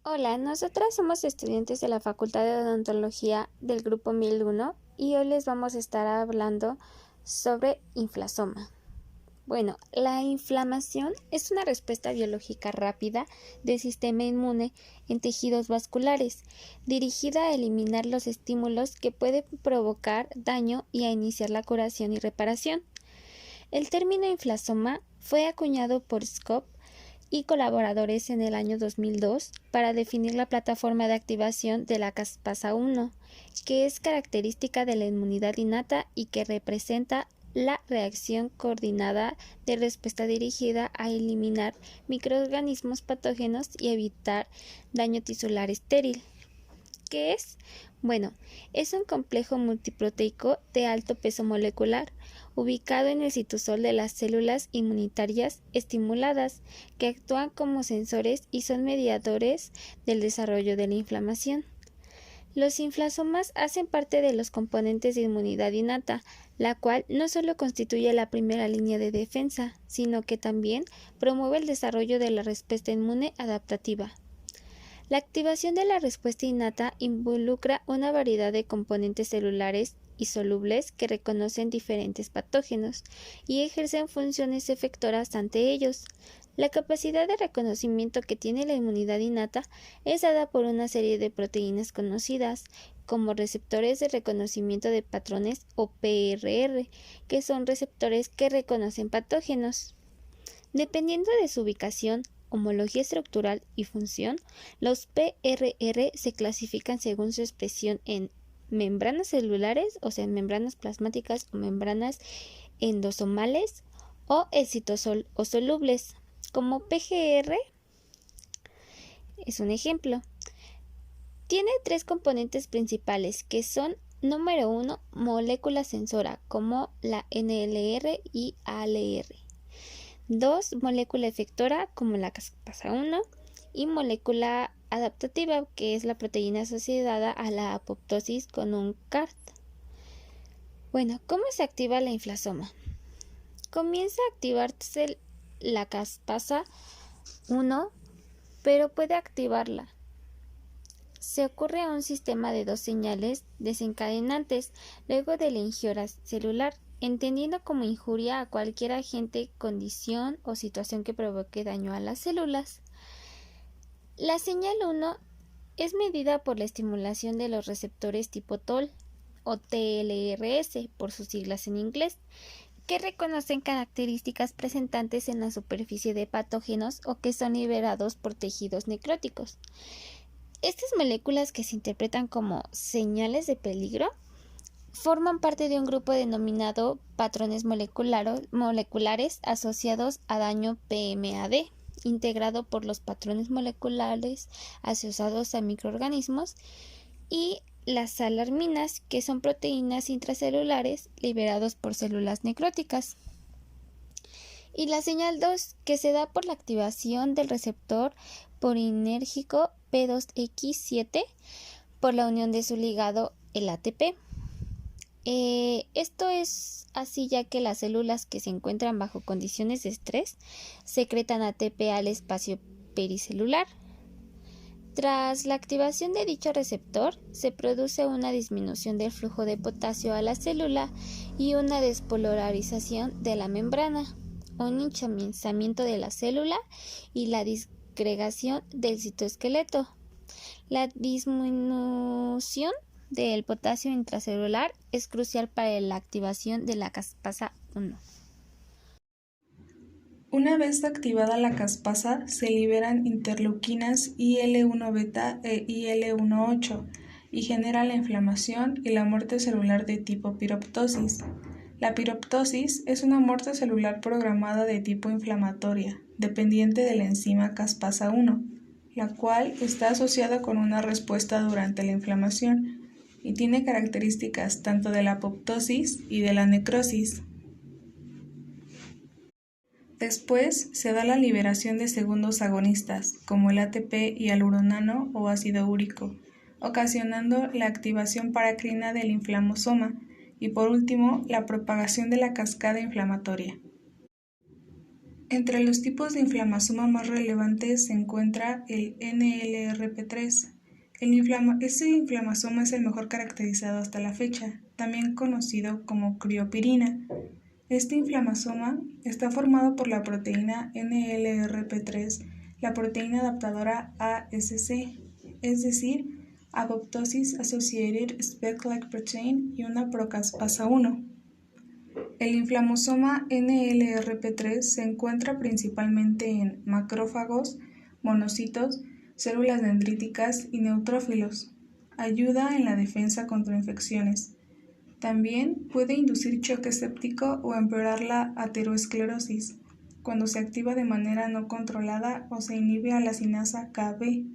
Hola, nosotras somos estudiantes de la Facultad de Odontología del Grupo 1001 y hoy les vamos a estar hablando sobre inflasoma. Bueno, la inflamación es una respuesta biológica rápida del sistema inmune en tejidos vasculares, dirigida a eliminar los estímulos que pueden provocar daño y a iniciar la curación y reparación. El término inflasoma fue acuñado por Scott y colaboradores en el año 2002 para definir la plataforma de activación de la caspasa-1, que es característica de la inmunidad innata y que representa la reacción coordinada de respuesta dirigida a eliminar microorganismos patógenos y evitar daño tisular estéril. ¿Qué es? Bueno, es un complejo multiproteico de alto peso molecular, ubicado en el citosol de las células inmunitarias estimuladas, que actúan como sensores y son mediadores del desarrollo de la inflamación. Los inflasomas hacen parte de los componentes de inmunidad innata, la cual no solo constituye la primera línea de defensa, sino que también promueve el desarrollo de la respuesta inmune adaptativa. La activación de la respuesta innata involucra una variedad de componentes celulares y solubles que reconocen diferentes patógenos y ejercen funciones efectoras ante ellos. La capacidad de reconocimiento que tiene la inmunidad innata es dada por una serie de proteínas conocidas como receptores de reconocimiento de patrones o PRR, que son receptores que reconocen patógenos. Dependiendo de su ubicación, homología estructural y función, los PRR se clasifican según su expresión en membranas celulares, o sea, en membranas plasmáticas o membranas endosomales o el citosol o solubles, como PGR es un ejemplo. Tiene tres componentes principales que son: número 1, molécula sensora, como la NLR y ALR. 2, molécula efectora, como la caspasa-1, y molécula adaptativa, que es la proteína asociada a la apoptosis con un CART. Bueno, ¿cómo se activa la inflasoma? Comienza a activarse la caspasa-1, pero puede activarla. Se ocurre un sistema de dos señales desencadenantes luego de la injura celular, entendiendo como injuria a cualquier agente, condición o situación que provoque daño a las células. La señal 1 es medida por la estimulación de los receptores tipo TOL o TLRS por sus siglas en inglés, que reconocen características presentantes en la superficie de patógenos o que son liberados por tejidos necróticos. Estas moléculas, que se interpretan como señales de peligro, forman parte de un grupo denominado patrones moleculares asociados a daño PMAD, integrado por los patrones moleculares asociados a microorganismos, y las alarminas, que son proteínas intracelulares liberados por células necróticas. Y la señal 2, que se da por la activación del receptor porinérgico P2X7 por la unión de su ligado, el ATP. Esto es así ya que las células que se encuentran bajo condiciones de estrés secretan ATP al espacio pericelular. Tras la activación de dicho receptor, se produce una disminución del flujo de potasio a la célula y una despolarización de la membrana, un hinchamiento de la célula y la disgregación del citoesqueleto. La disminución del potasio intracelular es crucial para la activación de la caspasa-1. Una vez activada la caspasa, se liberan interleuquinas IL-1 beta e IL-1/8 y genera la inflamación y la muerte celular de tipo piroptosis. La piroptosis es una muerte celular programada de tipo inflamatoria, dependiente de la enzima caspasa-1, la cual está asociada con una respuesta durante la inflamación y tiene características tanto de la apoptosis y de la necrosis. Después se da la liberación de segundos agonistas, como el ATP y hialuronano o ácido úrico, ocasionando la activación paracrina del inflamosoma y por último la propagación de la cascada inflamatoria. Entre los tipos de inflamasoma más relevantes se encuentra el NLRP3. Este inflamasoma es el mejor caracterizado hasta la fecha, también conocido como criopirina. Este inflamasoma está formado por la proteína NLRP3, la proteína adaptadora ASC, es decir, Apoptosis Associated Spike-like Protein y una procaspasa 1. El inflamosoma NLRP3 se encuentra principalmente en macrófagos, monocitos, células dendríticas y neutrófilos. Ayuda en la defensa contra infecciones. También puede inducir choque séptico o empeorar la aterosclerosis cuando se activa de manera no controlada o se inhibe a la cinasa Kb.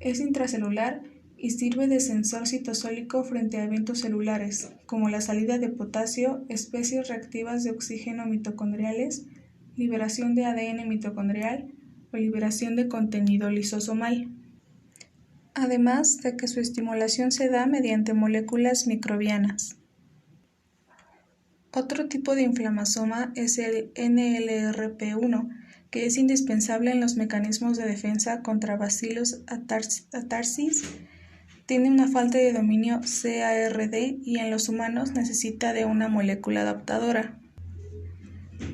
Es intracelular y sirve de sensor citosólico frente a eventos celulares, como la salida de potasio, especies reactivas de oxígeno mitocondriales, liberación de ADN mitocondrial o liberación de contenido lisosomal. Además de que su estimulación se da mediante moléculas microbianas. Otro tipo de inflamasoma es el NLRP1, que es indispensable en los mecanismos de defensa contra Bacillus atharsis. Tiene una falta de dominio CARD y en los humanos necesita de una molécula adaptadora.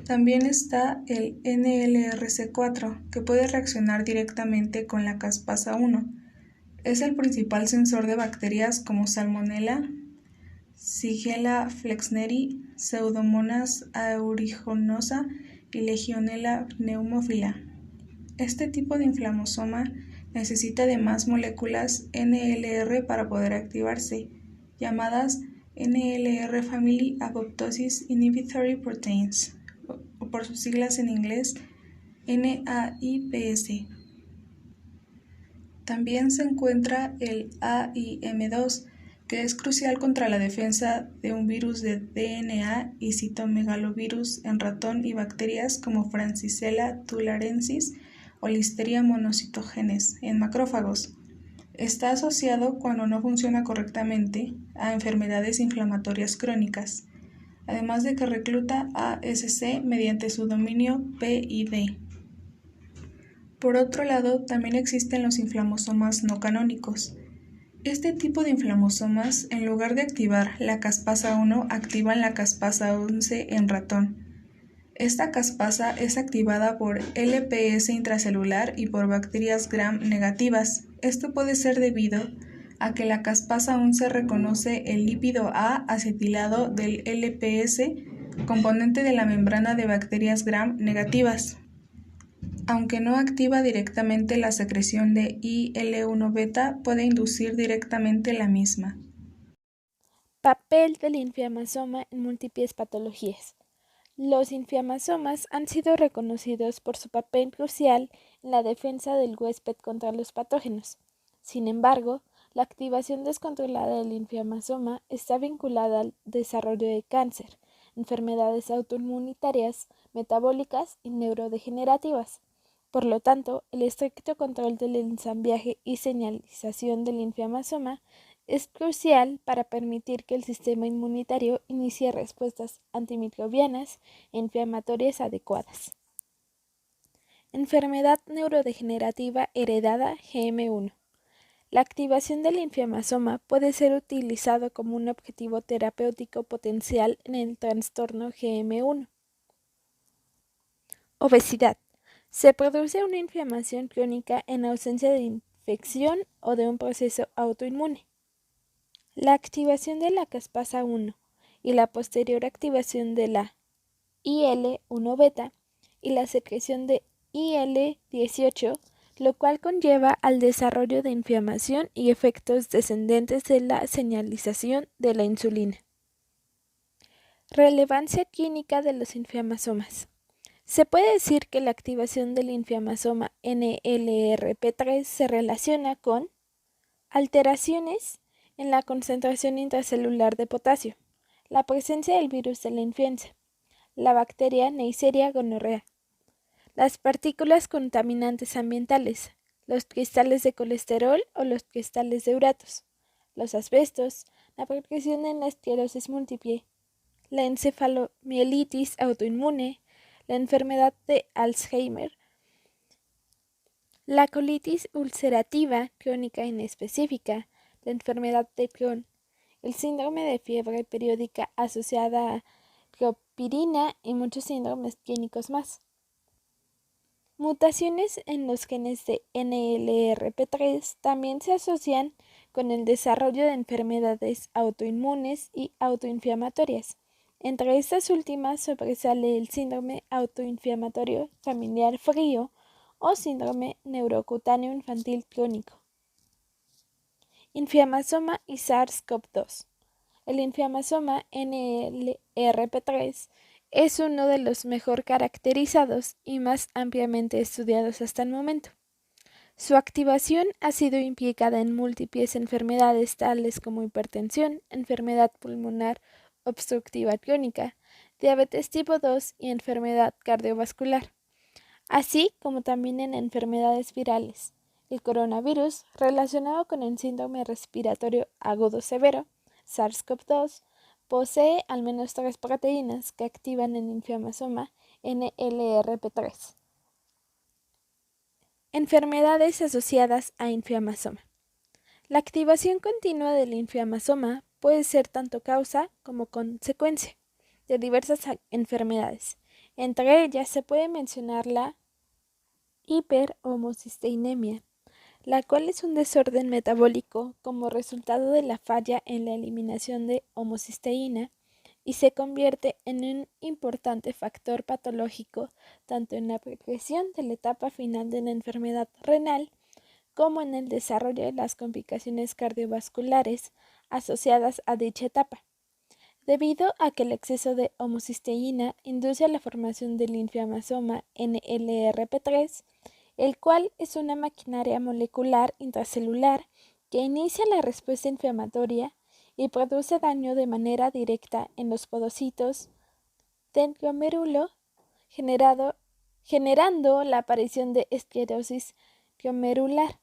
También está el NLRC4, que puede reaccionar directamente con la caspasa 1. Es el principal sensor de bacterias como Salmonella, Shigella flexneri, Pseudomonas aeruginosa y Legionella pneumophila. Este tipo de inflamosoma necesita de más moléculas NLR para poder activarse, llamadas NLR Family Apoptosis Inhibitory Proteins, o por sus siglas en inglés NAIPS. También se encuentra el AIM2, que es crucial contra la defensa de un virus de DNA y citomegalovirus en ratón y bacterias como Francisella tularensis o Listeria monocytogenes en macrófagos. Está asociado, cuando no funciona correctamente, a enfermedades inflamatorias crónicas, además de que recluta ASC mediante su dominio PID. Por otro lado, también existen los inflamosomas no canónicos. Este tipo de inflamosomas, en lugar de activar la caspasa 1, activan la caspasa 11 en ratón. Esta caspasa es activada por LPS intracelular y por bacterias Gram negativas. Esto puede ser debido a que la caspasa 11 reconoce el lípido A acetilado del LPS, componente de la membrana de bacterias Gram negativas. Aunque no activa directamente la secreción de IL-1 beta, puede inducir directamente la misma. Papel del inflamasoma en múltiples patologías. Los inflamasomas han sido reconocidos por su papel crucial en la defensa del huésped contra los patógenos. Sin embargo, la activación descontrolada del inflamasoma está vinculada al desarrollo de cáncer, enfermedades autoinmunitarias, metabólicas y neurodegenerativas. Por lo tanto, el estricto control del ensamblaje y señalización del inflamasoma es crucial para permitir que el sistema inmunitario inicie respuestas antimicrobianas e inflamatorias adecuadas. Enfermedad neurodegenerativa heredada GM1. La activación del inflamasoma puede ser utilizado como un objetivo terapéutico potencial en el trastorno GM1. Obesidad. Se produce una inflamación crónica en ausencia de infección o de un proceso autoinmune. La activación de la caspasa 1 y la posterior activación de la IL-1 beta y la secreción de IL-18, lo cual conlleva al desarrollo de inflamación y efectos descendentes de la señalización de la insulina. Relevancia clínica de los inflamasomas. Se puede decir que la activación del inflamasoma NLRP3 se relaciona con alteraciones en la concentración intracelular de potasio, la presencia del virus de la influenza, la bacteria Neisseria gonorrhea, las partículas contaminantes ambientales, los cristales de colesterol o los cristales de uratos, los asbestos, la progresión en la esclerosis múltiple, la encefalomielitis autoinmune, la enfermedad de Alzheimer, la colitis ulcerativa crónica inespecífica, la enfermedad de Crohn, el síndrome de fiebre periódica asociada a clopidogrel y muchos síndromes clínicos más. Mutaciones en los genes de NLRP3 también se asocian con el desarrollo de enfermedades autoinmunes y autoinflamatorias. Entre estas últimas sobresale el síndrome autoinflamatorio familiar frío o síndrome neurocutáneo infantil crónico. Inflamasoma y SARS-CoV-2. El inflamasoma NLRP3 es uno de los mejor caracterizados y más ampliamente estudiados hasta el momento. Su activación ha sido implicada en múltiples enfermedades tales como hipertensión, enfermedad pulmonar obstructiva crónica, diabetes tipo 2 y enfermedad cardiovascular, así como también en enfermedades virales. El coronavirus, relacionado con el síndrome respiratorio agudo severo, SARS-CoV-2, posee al menos 3 proteínas que activan el inflamasoma NLRP3. Enfermedades asociadas a inflamasoma. La activación continua del inflamasoma puede ser tanto causa como consecuencia de diversas enfermedades. Entre ellas se puede mencionar la hiperhomocisteinemia, la cual es un desorden metabólico como resultado de la falla en la eliminación de homocisteína y se convierte en un importante factor patológico tanto en la progresión de la etapa final de la enfermedad renal como en el desarrollo de las complicaciones cardiovasculares asociadas a dicha etapa, debido a que el exceso de homocisteína induce a la formación del inflamasoma NLRP3, el cual es una maquinaria molecular intracelular que inicia la respuesta inflamatoria y produce daño de manera directa en los podocitos del glomérulo, generando la aparición de esclerosis glomerular.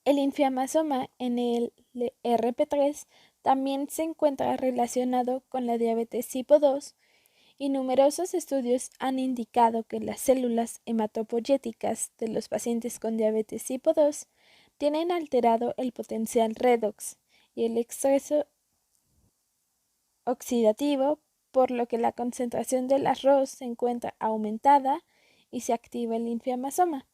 El inflamasoma NLRP3 también se encuentra relacionado con la diabetes tipo 2 y numerosos estudios han indicado que las células hematopoyéticas de los pacientes con diabetes tipo 2 tienen alterado el potencial redox y el exceso oxidativo, por lo que la concentración del arroz se encuentra aumentada y se activa el inflamasoma.